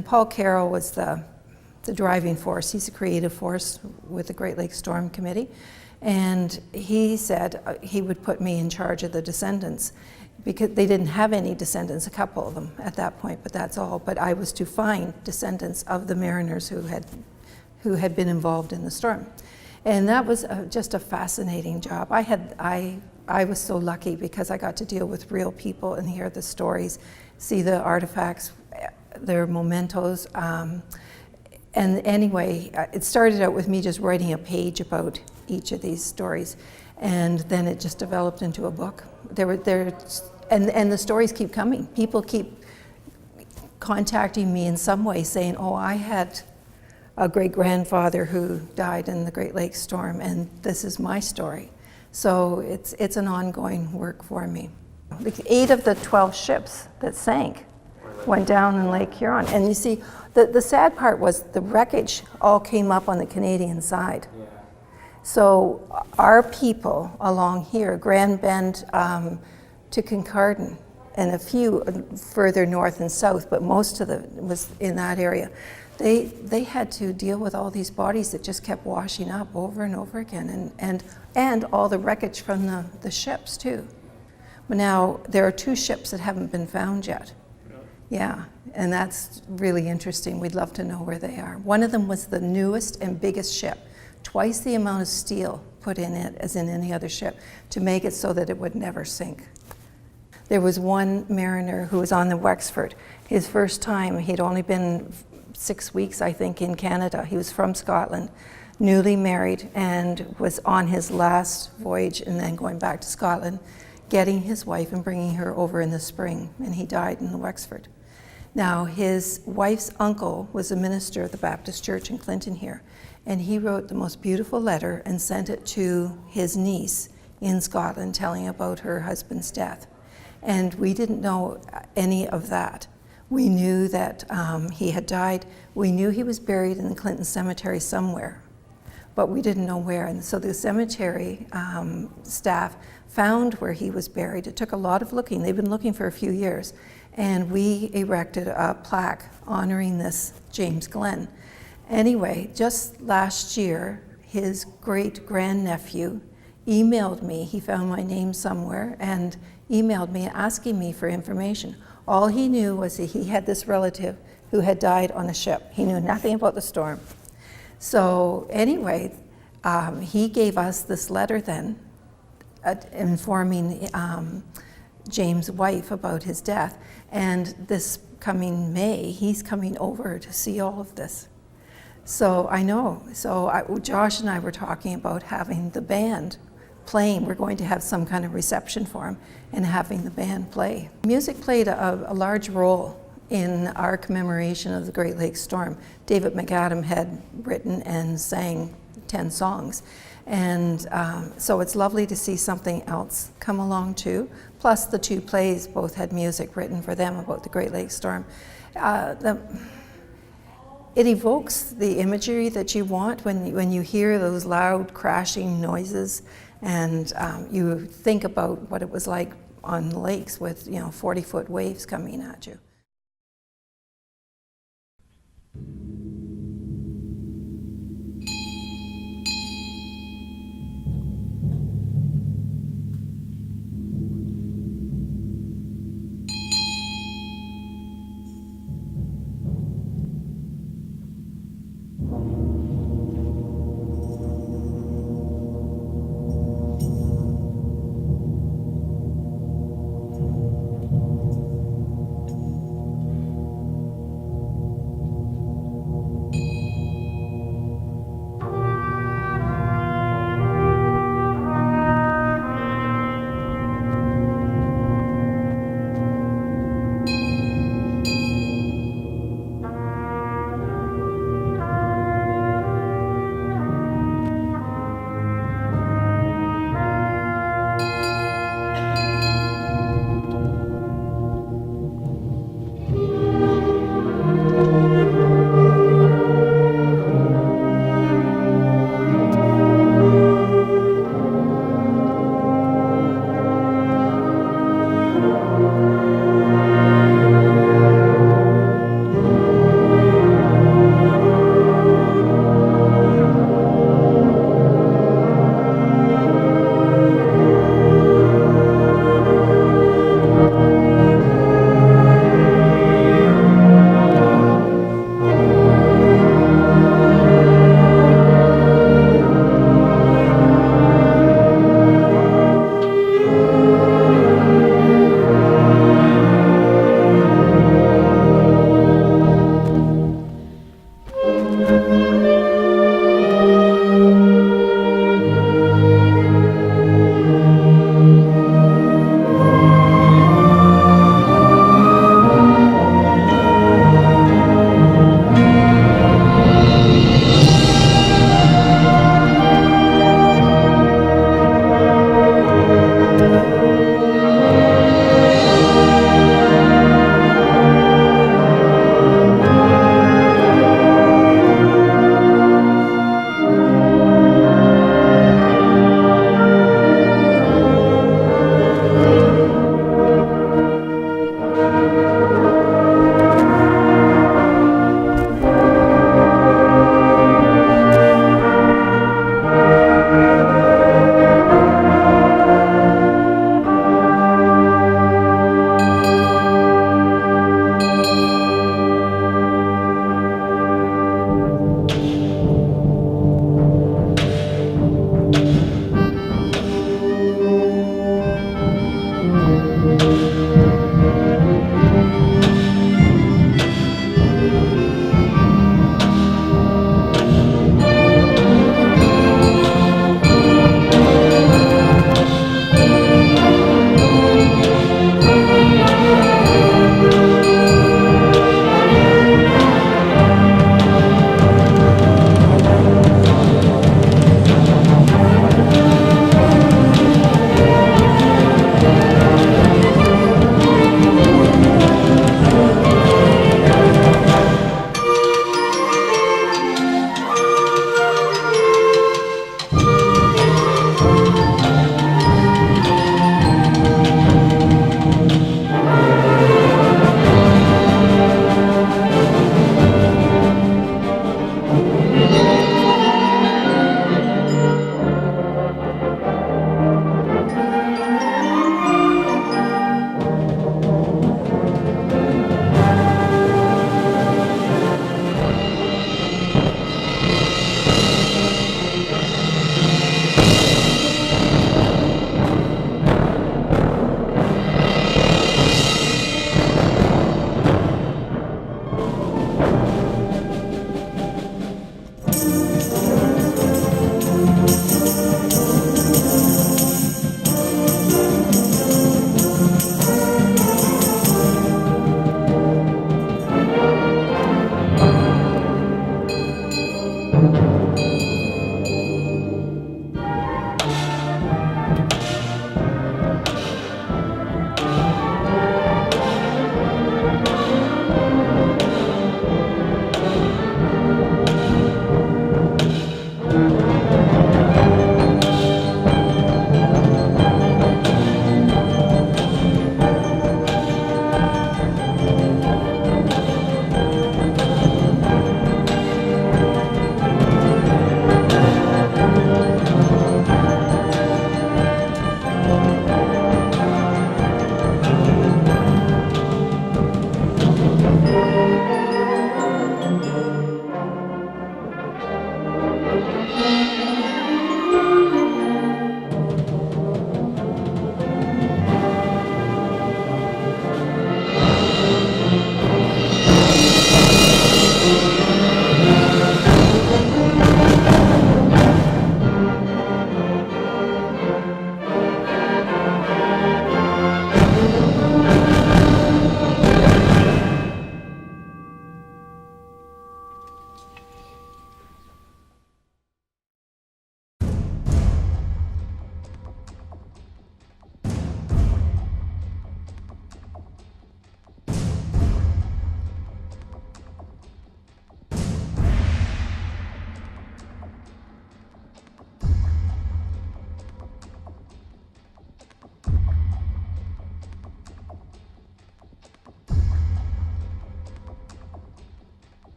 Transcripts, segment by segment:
And Paul Carroll was the driving force. He's a creative force with the Great Lakes Storm Committee. And he said he would put me in charge of the descendants, because they didn't have any descendants, a couple of them at that point, but that's all. But I was to find descendants of the mariners who had been involved in the storm. And that was just a fascinating job. I was so lucky because I got to deal with real people and hear the stories, see the artifacts, their mementos. And anyway, it started out with me just writing a page about each of these stories, and then it just developed into a book. And the stories keep coming. People keep contacting me in some way saying, oh, I had a great-grandfather who died in the Great Lakes storm, and this is my story. So it's an ongoing work for me. 8 of the 12 ships that sank went down in Lake Huron. And you see, the sad part was the wreckage all came up on the Canadian side. Yeah. So our people along here, Grand Bend to Kincardine, and a few further north and south, but most of it was in that area, they had to deal with all these bodies that just kept washing up over and over again, and all the wreckage from the ships too. But now there are 2 ships that haven't been found yet. Yeah, and that's really interesting. We'd love to know where they are. One of them was the newest and biggest ship, twice the amount of steel put in it as in any other ship to make it so that it would never sink. There was one mariner who was on the Wexford. His first time, he'd only been 6 weeks, I think, in Canada. He was from Scotland, newly married, and was on his last voyage and then going back to Scotland, getting his wife and bringing her over in the spring, and he died in the Wexford. Now, his wife's uncle was a minister of the Baptist Church in Clinton here, and he wrote the most beautiful letter and sent it to his niece in Scotland, telling about her husband's death. And we didn't know any of that. We knew that he had died. We knew he was buried in the Clinton Cemetery somewhere, but we didn't know where. And so the cemetery staff found where he was buried. It took a lot of looking. They've been looking for a few years. And we erected a plaque honoring this James Glenn. Anyway, just last year, his great-grandnephew emailed me. He found my name somewhere and emailed me asking me for information. All he knew was that he had this relative who had died on a ship. He knew nothing about the storm. So anyway, he gave us this letter then, informing James' wife about his death. And this coming May, he's coming over to see all of this. So I know. So Josh and I were talking about having the band playing. We're going to have some kind of reception for him and having the band play. Music played a large role in our commemoration of the Great Lakes storm. David McAdam had written and sang 10 songs. And so it's lovely to see something else come along too. Plus the 2 plays both had music written for them about the Great Lakes storm. It evokes the imagery that you want when you hear those loud crashing noises, and you think about what it was like on the lakes with 40-foot waves coming at you.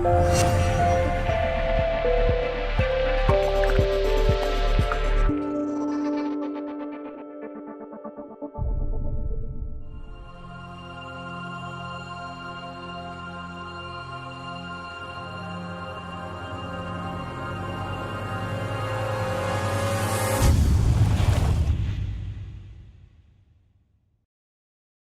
you.